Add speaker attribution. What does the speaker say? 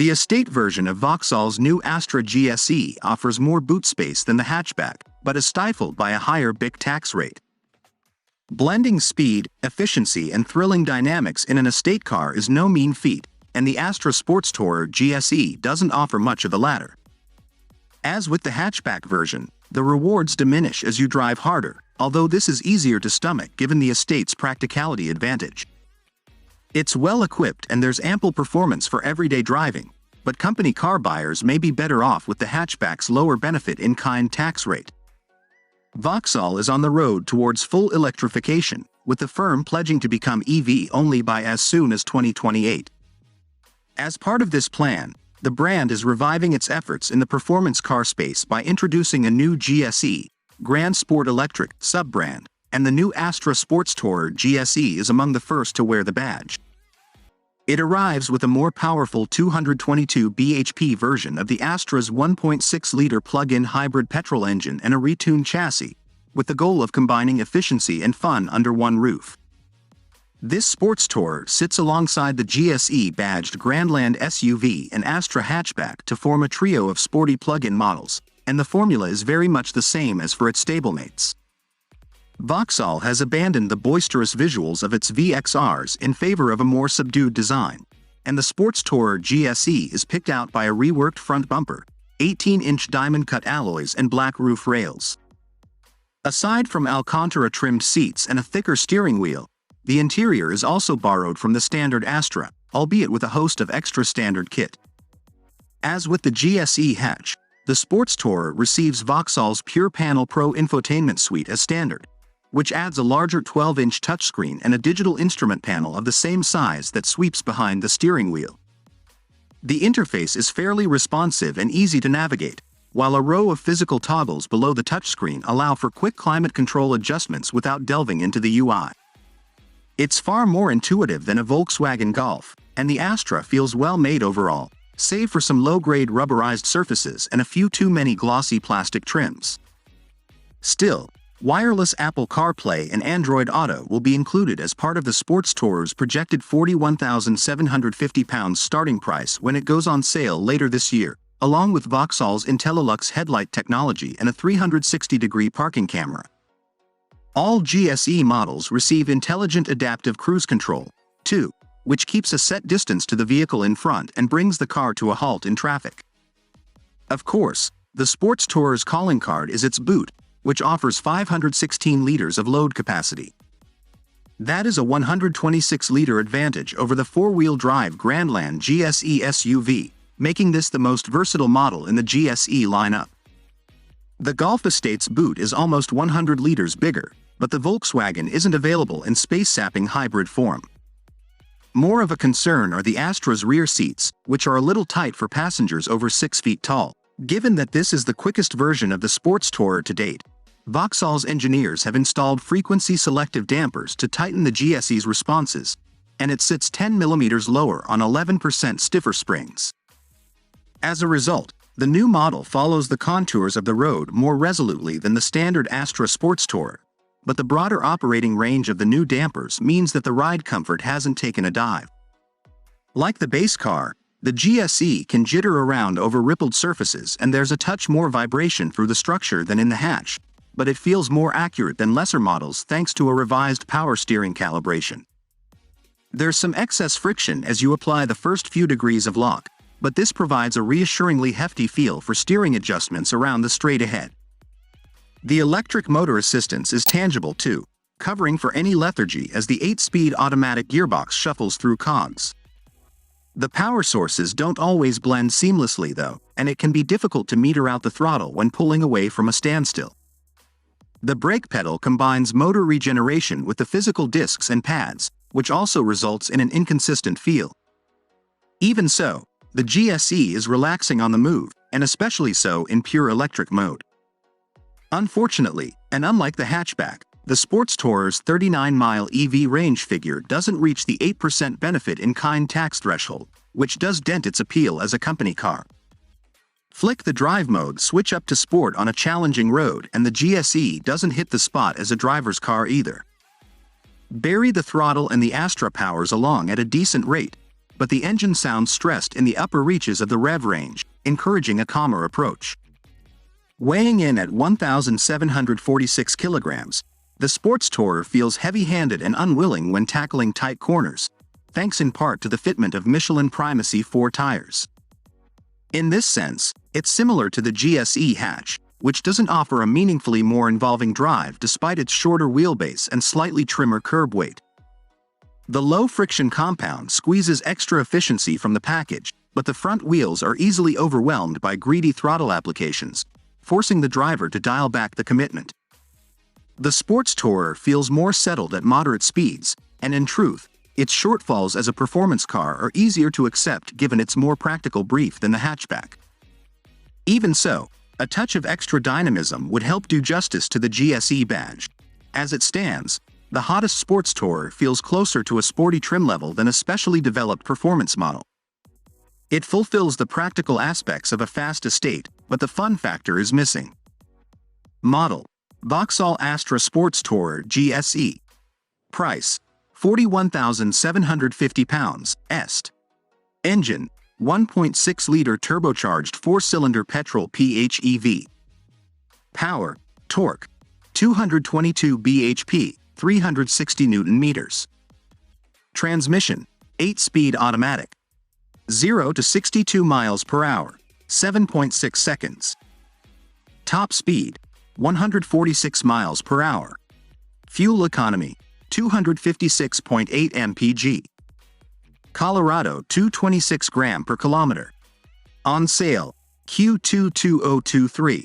Speaker 1: The estate version of Vauxhall's new Astra GSe offers more boot space than the hatchback, but is stifled by a higher BIC tax rate. Blending speed, efficiency and thrilling dynamics in an estate car is no mean feat, and the Astra Sports Tourer GSe doesn't offer much of the latter. As with the hatchback version, the rewards diminish as you drive harder, although this is easier to stomach given the estate's practicality advantage. It's well equipped and there's ample performance for everyday driving, but company car buyers may be better off with the hatchback's lower benefit-in-kind tax rate. Vauxhall is on the road towards full electrification, with the firm pledging to become EV only by as soon as 2028. As part of this plan, the brand is reviving its efforts in the performance car space by introducing a new GSe, Grand Sport Electric, sub-brand, and the new Astra Sports Tourer GSe is among the first to wear the badge. It arrives with a more powerful 222 bhp version of the Astra's 1.6-liter plug-in hybrid petrol engine and a retuned chassis, with the goal of combining efficiency and fun under one roof. This sports tourer sits alongside the GSe-badged Grandland SUV and Astra hatchback to form a trio of sporty plug-in models, and the formula is very much the same as for its stablemates. Vauxhall has abandoned the boisterous visuals of its VXRs in favor of a more subdued design, and the Sports Tourer GSe is picked out by a reworked front bumper, 18-inch diamond-cut alloys and black roof rails. Aside from Alcantara-trimmed seats and a thicker steering wheel, the interior is also borrowed from the standard Astra, albeit with a host of extra standard kit. As with the GSe hatch, the Sports Tourer receives Vauxhall's Pure Panel Pro infotainment suite as standard, which adds a larger 12-inch touchscreen and a digital instrument panel of the same size that sweeps behind the steering wheel. The interface is fairly responsive and easy to navigate, while a row of physical toggles below the touchscreen allow for quick climate control adjustments without delving into the UI. It's far more intuitive than a Volkswagen Golf, and the Astra feels well made overall, save for some low-grade rubberized surfaces and a few too many glossy plastic trims. Still, wireless Apple CarPlay and Android Auto will be included as part of the Sports Tourer's projected £41,750 starting price when it goes on sale later this year, along with Vauxhall's IntelliLux headlight technology and a 360-degree parking camera. All GSe models receive intelligent adaptive cruise control, too, which keeps a set distance to the vehicle in front and brings the car to a halt in traffic. Of course, the Sports Tourer's calling card is its boot, which offers 516 liters of load capacity. That is a 126-liter advantage over the four-wheel drive Grandland GSe SUV, making this the most versatile model in the GSe lineup. The Golf Estate's boot is almost 100 liters bigger, but the Volkswagen isn't available in space-sapping hybrid form. More of a concern are the Astra's rear seats, which are a little tight for passengers over 6 feet tall. Given that this is the quickest version of the Sports Tourer to date, Vauxhall's engineers have installed frequency-selective dampers to tighten the GSe's responses, and it sits 10 mm lower on 11% stiffer springs. As a result, the new model follows the contours of the road more resolutely than the standard Astra Sports Tourer, but the broader operating range of the new dampers means that the ride comfort hasn't taken a dive. Like the base car, the GSe can jitter around over rippled surfaces and there's a touch more vibration through the structure than in the hatch, but it feels more accurate than lesser models thanks to a revised power steering calibration. There's some excess friction as you apply the first few degrees of lock, but this provides a reassuringly hefty feel for steering adjustments around the straight ahead. The electric motor assistance is tangible too, covering for any lethargy as the 8-speed automatic gearbox shuffles through cogs. The power sources don't always blend seamlessly though, and it can be difficult to meter out the throttle when pulling away from a standstill. The brake pedal combines motor regeneration with the physical discs and pads, which also results in an inconsistent feel. Even so, the GSe is relaxing on the move, and especially so in pure electric mode. Unfortunately, and unlike the hatchback, the Sports Tourer's 39-mile EV range figure doesn't reach the 8% benefit-in-kind tax threshold, which does dent its appeal as a company car. Flick the drive mode switch up to sport on a challenging road and the GSe doesn't hit the spot as a driver's car either. Bury the throttle and the Astra powers along at a decent rate, but the engine sounds stressed in the upper reaches of the rev range, encouraging a calmer approach. Weighing in at 1,746 kilograms, the Sports Tourer feels heavy-handed and unwilling when tackling tight corners, thanks in part to the fitment of Michelin Primacy 4 tires. In this sense, it's similar to the GSe hatch, which doesn't offer a meaningfully more involving drive despite its shorter wheelbase and slightly trimmer curb weight. The low-friction compound squeezes extra efficiency from the package, but the front wheels are easily overwhelmed by greedy throttle applications, forcing the driver to dial back the commitment. The Sports Tourer feels more settled at moderate speeds, and in truth, its shortfalls as a performance car are easier to accept given its more practical brief than the hatchback. Even so, a touch of extra dynamism would help do justice to the GSe badge. As it stands, the hottest Sports Tourer feels closer to a sporty trim level than a specially developed performance model. It fulfills the practical aspects of a fast estate, but the fun factor is missing. Model: Vauxhall Astra Sports Tourer GSe. Price: £41,750 Est. Engine: 1.6-liter turbocharged 4-cylinder petrol PHEV. Power, torque: 222 bhp, 360 Nm. Transmission: 8-speed automatic. 0 to 62 miles per hour, 7.6 seconds. Top speed: 146 miles per hour. Fuel economy: 256.8 mpg. Colorado 226 gram per kilometer. On sale: Q2 2023.